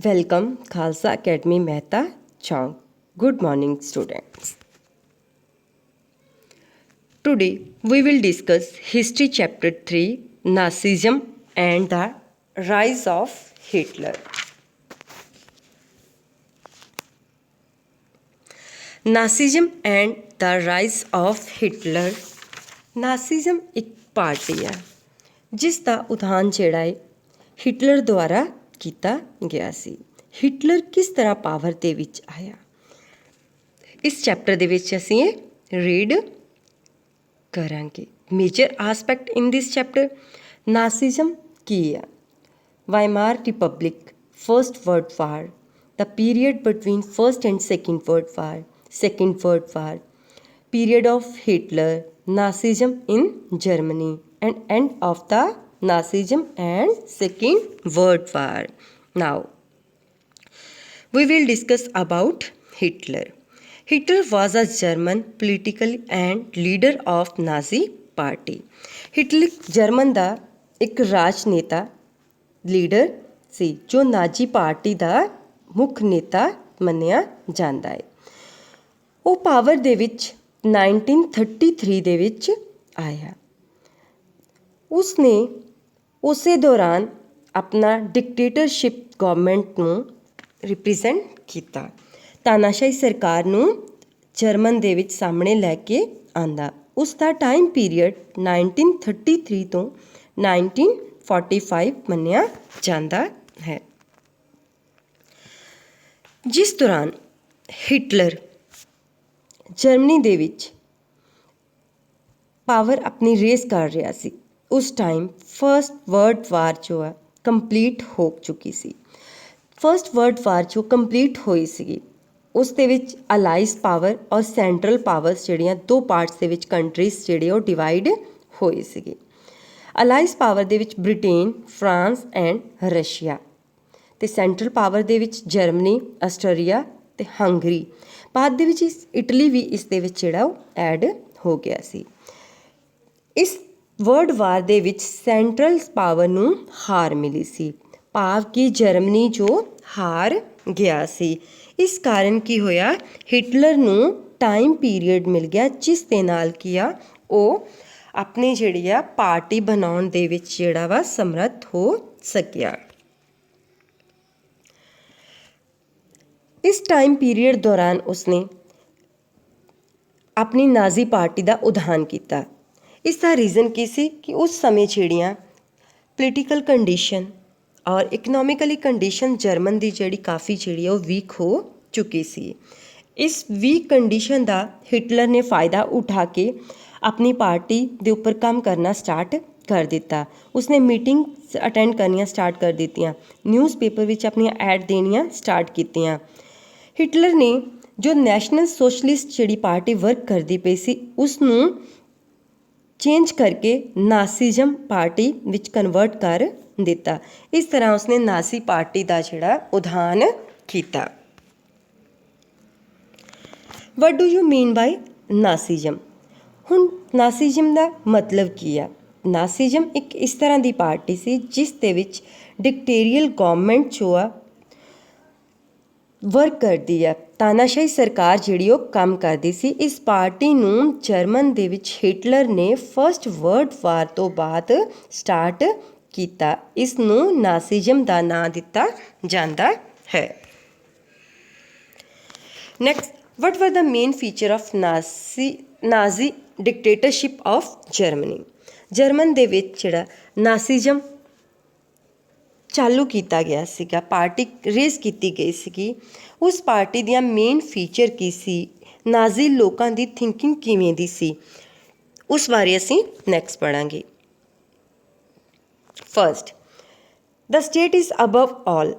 Welcome Khalsa Academy Mehta Chowk. Good morning students. Today we will discuss History Chapter 3 Nazism and the Rise of Hitler. Nazism and the Rise of Hitler. ਨਾਸੀਜ਼ਮ ਇੱਕ party ਹੈ ਜਿਸ ਦਾ ਉਦਾਹਰਣ ਜਿਹੜਾ ਹੈ Hitler ਦੁਆਰਾ ਕੀਤਾ ਗਿਆ ਸੀ। Hitler ਕਿਸ ਤਰ੍ਹਾਂ ਪਾਵਰ ਦੇ ਵਿੱਚ ਆਇਆ, ਇਸ ਚੈਪਟਰ ਦੇ ਵਿੱਚ ਅਸੀਂ ਇਹ ਰੀਡ ਕਰਾਂਗੇ। Major aspect in this chapter, Nazism ਕੀ ਹੈ, Weimar Republic, First World War, the period between first and second world war, period of Hitler, Nazism in Germany, and end of the Nazism and Second World War. Now we will discuss about Hitler. Hitler was a German political and leader of Nazi party. Hitler German ਦਾ ਇੱਕ ਰਾਜਨੇਤਾ leader ਸੀ ਜੋ ਨਾਜੀ party ਦਾ ਮੁੱਖ ਨੇਤਾ ਮੰਨਿਆ ਜਾਂਦਾ ਹੈ। ਉਹ ਪਾਵਰ ਦੇ ਵਿੱਚ 1933 ਦੇ ਵਿੱਚ ਆਇਆ। ਉਸਨੇ ਉਸੇ ਦੌਰਾਨ ਆਪਣਾ ਡਿਕਟੇਟਰਸ਼ਿਪ ਗਵਰਨਮੈਂਟ ਨੂੰ ਰਿਪਰੈਜ਼ੈਂਟ ਕੀਤਾ। ਤਾਨਾਸ਼ਾਹੀ ਸਰਕਾਰ ਨੂੰ ਜਰਮਨ ਦੇ ਵਿੱਚ ਸਾਹਮਣੇ ਲੈ ਕੇ ਆਂਦਾ। ਉਸ ਦਾ ਟਾਈਮ ਪੀਰੀਅਡ 1933 ਤੋਂ 1945 ਮੰਨਿਆ ਜਾਂਦਾ ਹੈ, ਜਿਸ ਦੌਰਾਨ ਹਿਟਲਰ ਜਰਮਨੀ ਦੇ ਵਿੱਚ ਪਾਵਰ ਆਪਣੀ ਰੇਸ ਕਰ ਰਿਹਾ ਸੀ। ਉਸ ਟਾਈਮ ਫਸਟ ਵਰਲਡ ਵਾਰ ਜੋ ਹੈ ਕੰਪਲੀਟ ਹੋ ਚੁੱਕੀ ਸੀ। ਫਸਟ ਵਰਲਡ ਵਾਰ ਜੋ ਕੰਪਲੀਟ ਹੋਈ ਸੀਗੀ ਉਸ ਦੇ ਵਿੱਚ ਅਲਾਈਜ਼ ਪਾਵਰ ਔਰ ਸੈਂਟਰਲ ਪਾਵਰਸ ਜਿਹੜੀਆਂ ਦੋ ਪਾਰਟਸ ਦੇ ਵਿੱਚ ਕੰਟਰੀਜ਼ ਜਿਹੜੇ ਉਹ ਡਿਵਾਈਡ ਹੋਏ ਸੀਗੇ। ਅਲਾਈਜ਼ ਪਾਵਰ ਦੇ ਵਿੱਚ ਬ੍ਰਿਟੇਨ, ਫਰਾਂਸ ਐਂਡ ਰਸ਼ੀਆ, ਅਤੇ ਸੈਂਟਰਲ ਪਾਵਰ ਦੇ ਵਿੱਚ ਜਰਮਨੀ, ਆਸਟਰੀਆ ਅਤੇ ਹੰਗਰੀ। ਬਾਅਦ ਦੇ ਵਿੱਚ ਇਟਲੀ ਵੀ ਇਸ ਦੇ ਵਿੱਚ ਜਿਹੜਾ ਉਹ ਐਡ ਹੋ ਗਿਆ ਸੀ। ਇਸ ਵਰਲਡ ਵਾਰ ਦੇ ਵਿੱਚ ਸੈਂਟਰਲ ਪਾਵਰ ਨੂੰ ਹਾਰ ਮਿਲੀ ਸੀ, ਭਾਵ ਕਿ ਜਰਮਨੀ ਜੋ ਹਾਰ ਗਿਆ ਸੀ। ਇਸ ਕਾਰਨ ਕੀ ਹੋਇਆ, ਹਿਟਲਰ ਨੂੰ ਟਾਈਮ ਪੀਰੀਅਡ ਮਿਲ ਗਿਆ ਜਿਸ ਦੇ ਨਾਲ ਕੀ ਆ ਉਹ ਆਪਣੀ ਜਿਹੜੀ ਆ ਪਾਰਟੀ ਬਣਾਉਣ ਦੇ ਵਿੱਚ ਜਿਹੜਾ ਵਾ ਸਮਰੱਥ ਹੋ ਸਕਿਆ। ਇਸ ਟਾਈਮ ਪੀਰੀਅਡ ਦੌਰਾਨ ਉਸਨੇ ਆਪਣੀ ਨਾਜ਼ੀ ਪਾਰਟੀ ਦਾ ਉਦਾਹਰਣ ਕੀਤਾ। ਇਸ ਦਾ ਰੀਜ਼ਨ ਕੀ ਸੀ ਕਿ ਉਸ ਸਮੇਂ ਜਿਹੜੀਆਂ ਪੋਲੀਟੀਕਲ ਕੰਡੀਸ਼ਨ ਔਰ ਇਕਨੋਮਿਕਲੀ ਕੰਡੀਸ਼ਨ ਜਰਮਨ ਦੀ ਜਿਹੜੀ ਕਾਫੀ ਜਿਹੜੀ ਉਹ ਵੀਕ ਹੋ ਚੁੱਕੀ ਸੀ। ਇਸ ਵੀਕ ਕੰਡੀਸ਼ਨ ਦਾ ਹਿਟਲਰ ਨੇ ਫਾਇਦਾ ਉਠਾ ਕੇ ਆਪਣੀ ਪਾਰਟੀ ਦੇ ਉੱਪਰ ਕੰਮ ਕਰਨਾ ਸਟਾਰਟ ਕਰ ਦਿੱਤਾ। ਉਸਨੇ ਮੀਟਿੰਗਸ ਅਟੈਂਡ ਕਰਨੀਆਂ ਸਟਾਰਟ ਕਰ ਦਿੱਤੀਆਂ, ਨਿਊਜ਼ਪੇਪਰ ਵਿੱਚ ਆਪਣੀਆਂ ਐਡ ਦੇਣੀਆਂ ਸਟਾਰਟ ਕੀਤੀਆਂ। ਹਿਟਲਰ ਨੇ ਜੋ ਨੈਸ਼ਨਲ ਸੋਸ਼ਲਿਸਟ ਜਿਹੜੀ ਪਾਰਟੀ ਵਰਕ ਕਰਦੀ ਪਈ ਸੀ ਉਸ ਨੂੰ ਚੇਂਜ ਕਰਕੇ ਨਾਸੀਜ਼ਮ ਪਾਰਟੀ ਵਿੱਚ ਕਨਵਰਟ ਕਰ ਦਿੱਤਾ। ਇਸ ਤਰ੍ਹਾਂ ਉਸਨੇ ਨਾਜ਼ੀ ਪਾਰਟੀ ਦਾ ਜਿਹੜਾ ਉਦਾਹਰਣ ਕੀਤਾ। ਵਟ ਡੂ ਯੂ ਮੀਨ ਬਾਈ ਨਾਸੀਜ਼ਮ? ਹੁਣ ਨਾਸੀਜ਼ਮ ਦਾ ਮਤਲਬ ਕੀ ਆ? ਨਾਸੀਜ਼ਮ ਇੱਕ ਇਸ ਤਰ੍ਹਾਂ ਦੀ ਪਾਰਟੀ ਸੀ ਜਿਸ ਦੇ ਵਿੱਚ ਡਿਕਟੇਰੀਅਲ ਗਵਰਨਮੈਂਟ ਜੋ ਆ ਵਰਕ ਕਰਦੀ ਆ, ਤਾਨਾਸ਼ਾਹੀ ਸਰਕਾਰ ਜਿਹੜੀ ਉਹ ਕੰਮ ਕਰਦੀ ਸੀ। ਇਸ ਪਾਰਟੀ ਨੂੰ ਜਰਮਨ ਦੇ ਵਿੱਚ ਹਿਟਲਰ ਨੇ ਫਸਟ ਵਰਲਡ ਵਾਰ ਤੋਂ ਬਾਅਦ ਸਟਾਰਟ ਕੀਤਾ। ਇਸ ਨੂੰ ਨਾਸੀਜ਼ਮ ਦਾ ਨਾਂ ਦਿੱਤਾ ਜਾਂਦਾ ਹੈ। Next, what were the main feature of Nazi dictatorship of Germany? German ਦੇ ਵਿੱਚ ਜਿਹੜਾ ਨਾਸੀਜ਼ਮ ਚਾਲੂ ਕੀਤਾ ਗਿਆ ਸੀਗਾ, ਪਾਰਟੀ ਰੇਸ ਕੀਤੀ ਗਈ ਸੀਗੀ, ਉਸ ਪਾਰਟੀ ਦੀਆਂ ਮੇਨ ਫੀਚਰ ਕੀ ਸੀ, ਨਾਜ਼ੀ ਲੋਕਾਂ ਦੀ ਥਿੰਕਿੰਗ ਕਿਵੇਂ ਦੀ ਸੀ, ਉਸ ਬਾਰੇ ਅਸੀਂ ਨੈਕਸਟ ਪੜ੍ਹਾਂਗੇ। First, the state is above all.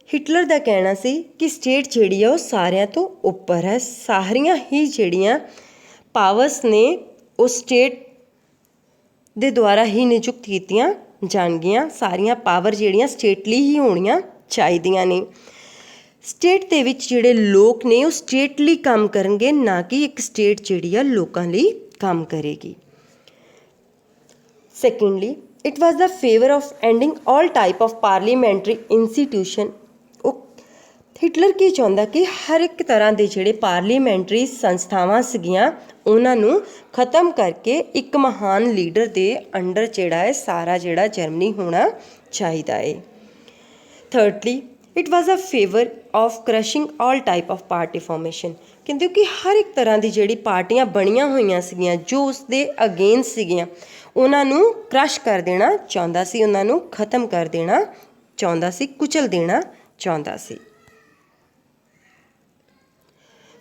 Hitler ਦਾ ਕਹਿਣਾ ਸੀ ਕਿ ਸਟੇਟ ਜਿਹੜੀ ਆ ਉਹ ਸਾਰਿਆਂ ਤੋਂ ਉੱਪਰ ਹੈ। ਸਾਰੀਆਂ ਹੀ ਜਿਹੜੀਆਂ ਪਾਵਰਸ ਨੇ ਉਹ ਸਟੇਟ ਦੇ ਦੁਆਰਾ ਹੀ ਨਿਯੁਕਤ ਕੀਤੀਆਂ ਜਾਣਗੀਆਂ। ਸਾਰੀਆਂ ਪਾਵਰ ਜਿਹੜੀਆਂ ਸਟੇਟ ਲਈ ਹੀ ਹੋਣੀਆਂ ਚਾਹੀਦੀਆਂ ਨੇ। ਸਟੇਟ ਦੇ ਵਿੱਚ ਜਿਹੜੇ ਲੋਕ ਨੇ ਉਹ ਸਟੇਟ ਲਈ ਕੰਮ ਕਰਨਗੇ, ਨਾ ਕਿ ਇੱਕ ਸਟੇਟ ਜਿਹੜੀ ਆ ਲੋਕਾਂ ਲਈ ਕੰਮ ਕਰੇਗੀ। Secondly, It was the favor of ending all type of parliamentary institution Hitler ਕੀ ਚਾਹੁੰਦਾ ਕਿ ਹਰ ਇੱਕ ਤਰ੍ਹਾਂ ਦੇ ਜਿਹੜੇ ਪਾਰਲੀਮੈਂਟਰੀ ਸੰਸਥਾਵਾਂ ਸੀਗੀਆਂ ਉਹਨਾਂ ਨੂੰ ਖ਼ਤਮ ਕਰਕੇ ਇੱਕ ਮਹਾਨ ਲੀਡਰ ਦੇ ਅੰਡਰ ਜਿਹੜਾ ਹੈ ਸਾਰਾ ਜਿਹੜਾ ਜਰਮਨੀ ਹੋਣਾ ਚਾਹੀਦਾ ਹੈ। Thirdly, it was a favour of crushing all type of party formation. ਕਹਿੰਦੇ ਕਿ ਹਰ ਇੱਕ ਤਰ੍ਹਾਂ ਦੀ ਜਿਹੜੀ ਪਾਰਟੀਆਂ ਬਣੀਆਂ ਹੋਈਆਂ ਸੀਗੀਆਂ ਜੋ ਉਸ ਦੇ ਅਗੇਂਸਟ ਸੀਗੀਆਂ ਉਹਨਾਂ ਨੂੰ ਕ੍ਰਸ਼ ਕਰ ਦੇਣਾ ਚਾਹੁੰਦਾ ਸੀ, ਉਹਨਾਂ ਨੂੰ ਖ਼ਤਮ ਕਰ ਦੇਣਾ ਚਾਹੁੰਦਾ ਸੀ, ਕੁਚਲ ਦੇਣਾ ਚਾਹੁੰਦਾ ਸੀ।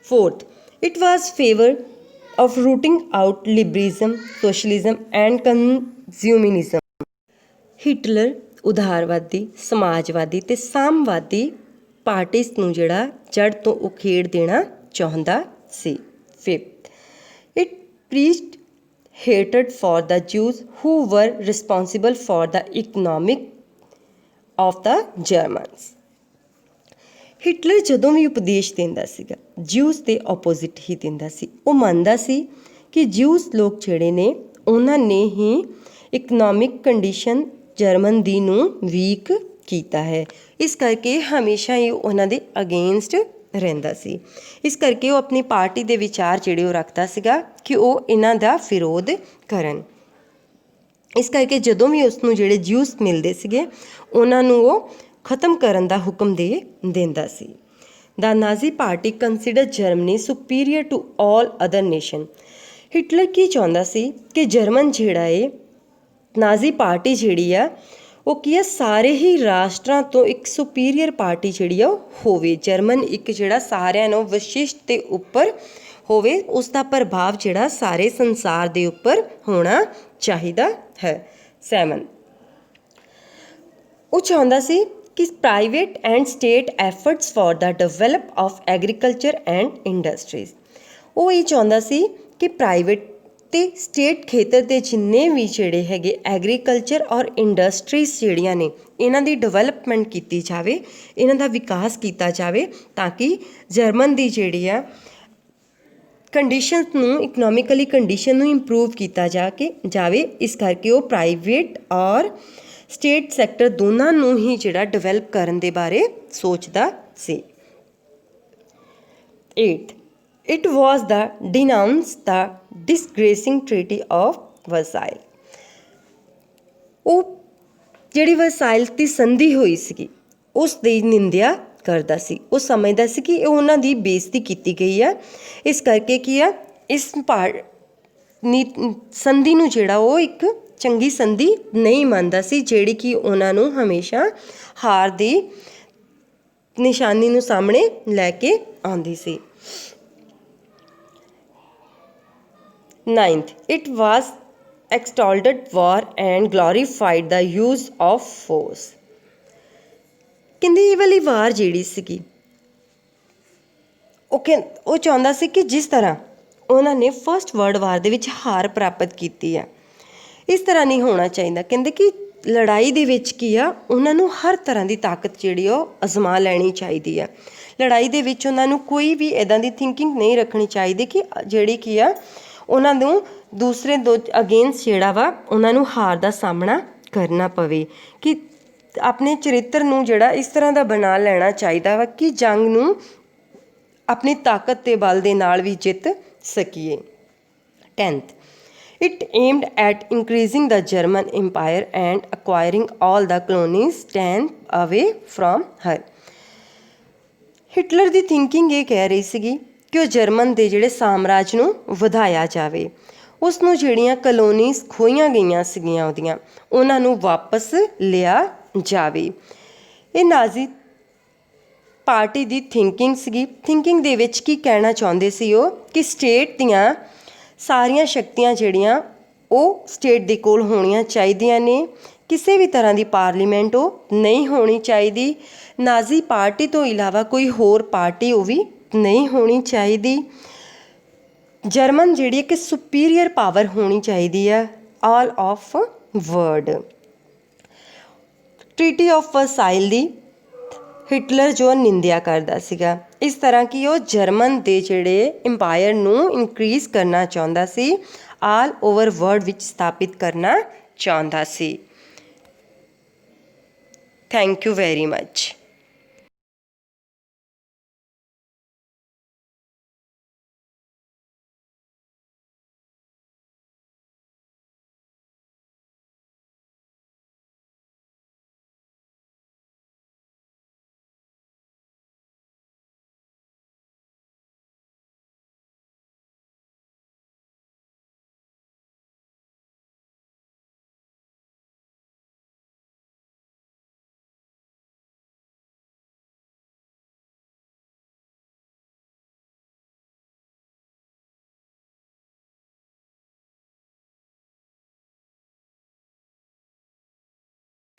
Fourth, it was favor of rooting out liberalism, socialism and consumerism. Hitler ਉਦਾਰਵਾਦੀ, ਸਮਾਜਵਾਦੀ ਤੇ ਸਾਮਵਾਦੀ ਪਾਰਟੀਜ਼ ਨੂੰ ਜਿਹੜਾ ਜੜ ਤੋਂ ਉਖੇੜ ਦੇਣਾ ਚਾਹੁੰਦਾ ਸੀ। Fifth, it preached hatred for the Jews who were responsible for the economic of the Germans. Hitler ਜਦੋਂ ਵੀ ਉਪਦੇਸ਼ ਦਿੰਦਾ ਸੀਗਾ ਜਿਊਸ ਦੇ ਆਪੋਜ਼ਿਟ ਹੀ ਦਿੰਦਾ ਸੀ। ਉਹ ਮੰਨਦਾ ਸੀ ਕਿ ਜਿਊਸ ਲੋਕ ਜਿਹੜੇ ਨੇ ਉਹਨਾਂ ਨੇ ਹੀ ਇਕਨੋਮਿਕ ਕੰਡੀਸ਼ਨ ਜਰਮਨ ਦੀ ਨੂੰ ਵੀਕ ਕੀਤਾ ਹੈ, ਇਸ ਕਰਕੇ ਹਮੇਸ਼ਾ ਹੀ ਉਹਨਾਂ ਦੇ ਅਗੇਂਸਟ ਰਹਿੰਦਾ ਸੀ। ਇਸ ਕਰਕੇ ਉਹ ਆਪਣੀ ਪਾਰਟੀ ਦੇ ਵਿਚਾਰ ਜਿਹੜੇ ਉਹ ਰੱਖਦਾ ਸੀਗਾ ਕਿ ਉਹ ਇਹਨਾਂ ਦਾ ਵਿਰੋਧ ਕਰਨ। ਇਸ ਕਰਕੇ ਜਦੋਂ ਵੀ ਉਸ ਨੂੰ ਜਿਹੜੇ ਜਿਊਸ ਮਿਲਦੇ ਸੀਗੇ ਉਹਨਾਂ ਨੂੰ ਉਹ ਖ਼ਤਮ ਕਰਨ ਦਾ ਹੁਕਮ ਦੇ ਦਿੰਦਾ ਸੀ। The Nazi party consider Germany superior to all other nation. Hitler ਕੀ ਚਾਹੁੰਦਾ ਸੀ ਕਿ ਜਰਮਨ ਜਿਹੜਾ ਹੈ ਨਾਜ਼ੀ ਪਾਰਟੀ ਜਿਹੜੀ ਆ ਉਹ ਕੀ ਆ ਸਾਰੇ ਹੀ ਰਾਸ਼ਟਰਾਂ ਤੋਂ ਇੱਕ ਸੁਪੀਰੀਅਰ ਪਾਰਟੀ ਜਿਹੜੀ ਆ ਉਹ ਹੋਵੇ। ਜਰਮਨ ਇੱਕ ਜਿਹੜਾ ਸਾਰਿਆਂ ਨੂੰ ਵਿਸ਼ਿਸ਼ਟ ਦੇ ਉੱਪਰ ਹੋਵੇ, ਉਸ ਦਾ ਪ੍ਰਭਾਵ ਜਿਹੜਾ ਸਾਰੇ ਸੰਸਾਰ ਦੇ ਉੱਪਰ ਹੋਣਾ ਚਾਹੀਦਾ ਹੈ। 7, ਉਹ ਚਾਹੁੰਦਾ ਸੀ ਕਿ private and state efforts for the develop of agriculture and industries. ਉਹ ਇਹ ਚਾਹੁੰਦਾ ਸੀ ਕਿ ਪ੍ਰਾਈਵੇਟ ਅਤੇ ਸਟੇਟ ਖੇਤਰ ਦੇ ਜਿੰਨੇ ਵੀ ਜਿਹੜੇ ਹੈਗੇ ਐਗਰੀਕਲਚਰ ਔਰ ਇੰਡਸਟਰੀਜ਼ ਜਿਹੜੀਆਂ ਨੇ ਇਹਨਾਂ ਦੀ ਡਿਵੈਲਪਮੈਂਟ ਕੀਤੀ ਜਾਵੇ, ਇਹਨਾਂ ਦਾ ਵਿਕਾਸ ਕੀਤਾ ਜਾਵੇ ਤਾਂ ਕਿ ਜਰਮਨ ਦੀ ਜਿਹੜੀ ਆ ਕੰਡੀਸ਼ਨਸ ਨੂੰ ਇਕਨੋਮਿਕਲੀ ਕੰਡੀਸ਼ਨ ਨੂੰ ਇੰਪਰੂਵ ਕੀਤਾ ਜਾਵੇ। ਇਸ ਕਰਕੇ ਉਹ ਪ੍ਰਾਈਵੇਟ ਔਰ ਸਟੇਟ ਸੈਕਟਰ ਦੋਨਾਂ ਨੂੰ ਹੀ ਜਿਹੜਾ ਡਿਵੈਲਪ ਕਰਨ ਦੇ ਬਾਰੇ ਸੋਚਦਾ ਸੀ। 8, it was the denounced the disgracing treaty of Versailles। ਉਹ ਜਿਹੜੀ ਵਰਸਾਈਲ ਦੀ ਸੰਧੀ ਹੋਈ ਸੀਗੀ ਉਸ ਦੀ ਨਿੰਦਿਆ ਕਰਦਾ ਸੀ। ਉਹ ਸਮਝਦਾ ਸੀ ਕਿ ਉਹਨਾਂ ਦੀ ਬੇਇੱਜ਼ਤੀ ਕੀਤੀ ਗਈ ਆ, ਇਸ ਕਰਕੇ ਕੀ ਆ ਇਸ ਸੰਧੀ ਨੂੰ ਜਿਹੜਾ ਉਹ ਇੱਕ ਚੰਗੀ ਸੰਧੀ ਨਹੀਂ ਮੰਨਦਾ ਸੀ ਜਿਹੜੀ ਕਿ ਉਹਨਾਂ ਨੂੰ ਹਮੇਸ਼ਾ ਹਾਰ ਦੀ ਨਿਸ਼ਾਨੀ ਨੂੰ ਸਾਹਮਣੇ ਲੈ ਕੇ ਆਉਂਦੀ ਸੀ। 9th, it was extolled war and glorified the use of force। ਕਹਿੰਦੇ ਇਹ ਵਾਲੀ ਵਾਰ ਜਿਹੜੀ ਸੀਗੀ ਉਹ ਚਾਹੁੰਦਾ ਸੀ ਕਿ ਜਿਸ ਤਰ੍ਹਾਂ ਉਹਨਾਂ ਨੇ ਫਸਟ ਵਰਲਡ ਵਾਰ ਦੇ ਵਿੱਚ ਹਾਰ ਪ੍ਰਾਪਤ ਕੀਤੀ ਆ ਇਸ ਤਰ੍ਹਾਂ ਨਹੀਂ ਹੋਣਾ ਚਾਹੀਦਾ। ਕਹਿੰਦੇ ਕਿ ਲੜਾਈ ਦੇ ਵਿੱਚ ਕੀ ਆ ਉਹਨਾਂ ਨੂੰ ਹਰ ਤਰ੍ਹਾਂ ਦੀ ਤਾਕਤ ਜਿਹੜੀ ਉਹ ਅਜ਼ਮਾ ਲੈਣੀ ਚਾਹੀਦੀ ਆ। ਲੜਾਈ ਦੇ ਵਿੱਚ ਉਹਨਾਂ ਨੂੰ ਕੋਈ ਵੀ ਇੱਦਾਂ ਦੀ ਥਿੰਕਿੰਗ ਨਹੀਂ ਰੱਖਣੀ ਚਾਹੀਦੀ ਕਿ ਜਿਹੜੀ ਕੀ ਆ ਉਹਨਾਂ ਨੂੰ ਦੂਸਰੇ ਅਗੇਂਸਟ ਜਿਹੜਾ ਵਾ ਉਹਨਾਂ ਨੂੰ ਹਾਰ ਦਾ ਸਾਹਮਣਾ ਕਰਨਾ ਪਵੇ, ਕਿ ਆਪਣੇ ਚਰਿੱਤਰ ਨੂੰ ਜਿਹੜਾ ਇਸ ਤਰ੍ਹਾਂ ਦਾ ਬਣਾ ਲੈਣਾ ਚਾਹੀਦਾ ਵਾ ਕਿ ਜੰਗ ਨੂੰ ਆਪਣੀ ਤਾਕਤ ਦੇ ਬਲ ਦੇ ਨਾਲ ਵੀ ਜਿੱਤ ਸਕੀਏ। 10th, it aimed at increasing the German empire and acquiring all the colonies taken away from her। Hitler the thinking ਇਹ ਕਹਿ ਰਹੀ ਸੀਗੀ ਕਿ ਉਹ ਜਰਮਨ ਦੇ ਜਿਹੜੇ ਸਾਮਰਾਜ ਨੂੰ ਵਧਾਇਆ ਜਾਵੇ, ਉਸ ਨੂੰ ਜਿਹੜੀਆਂ ਕਲੋਨੀਜ਼ ਖੋਹੀਆਂ ਗਈਆਂ ਸੀਗੀਆਂ ਉਹਦੀਆਂ ਉਹਨਾਂ ਨੂੰ ਵਾਪਸ ਲਿਆ ਜਾਵੇ। ਇਹ ਨਾਜ਼ੀ ਪਾਰਟੀ ਦੀ ਥਿੰਕਿੰਗ ਸੀਗੀ। ਥਿੰਕਿੰਗ ਦੇ ਵਿੱਚ ਕੀ ਕਹਿਣਾ ਚਾਹੁੰਦੇ ਸੀ ਉਹ ਕਿ ਸਟੇਟ ਦੀਆਂ ਸਾਰੀਆਂ ਸ਼ਕਤੀਆਂ ਜਿਹੜੀਆਂ ਉਹ ਸਟੇਟ ਦੇ ਕੋਲ ਹੋਣੀਆਂ ਚਾਹੀਦੀਆਂ ਨੇ, ਕਿਸੇ ਵੀ ਤਰ੍ਹਾਂ ਦੀ ਪਾਰਲੀਮੈਂਟ ਉਹ ਨਹੀਂ ਹੋਣੀ ਚਾਹੀਦੀ। ਨਾਜ਼ੀ ਪਾਰਟੀ ਤੋਂ ਇਲਾਵਾ ਕੋਈ ਹੋਰ ਪਾਰਟੀ ਉਹ ਵੀ ਨਹੀਂ ਹੋਣੀ ਚਾਹੀਦੀ। ਜਰਮਨ ਜਿਹੜੀ ਇੱਕ ਸੁਪੀਰੀਅਰ ਪਾਵਰ ਹੋਣੀ ਚਾਹੀਦੀ ਹੈ all of world. Treaty of Versailles ਦੀ ਹਿਟਲਰ ਜੋ ਨਿੰਦਿਆ ਕਰਦਾ ਸੀਗਾ, ਇਸ ਤਰ੍ਹਾਂ ਕਿ ਉਹ ਜਰਮਨ ਦੇ ਜਿਹੜੇ ਇੰਪਾਇਰ ਨੂੰ ਇਨਕਰੀਜ਼ ਕਰਨਾ ਚਾਹੁੰਦਾ ਸੀ, ਆਲ ਓਵਰ ਵਰਲਡ ਵਿੱਚ ਸਥਾਪਿਤ ਕਰਨਾ ਚਾਹੁੰਦਾ ਸੀ। Thank you very much.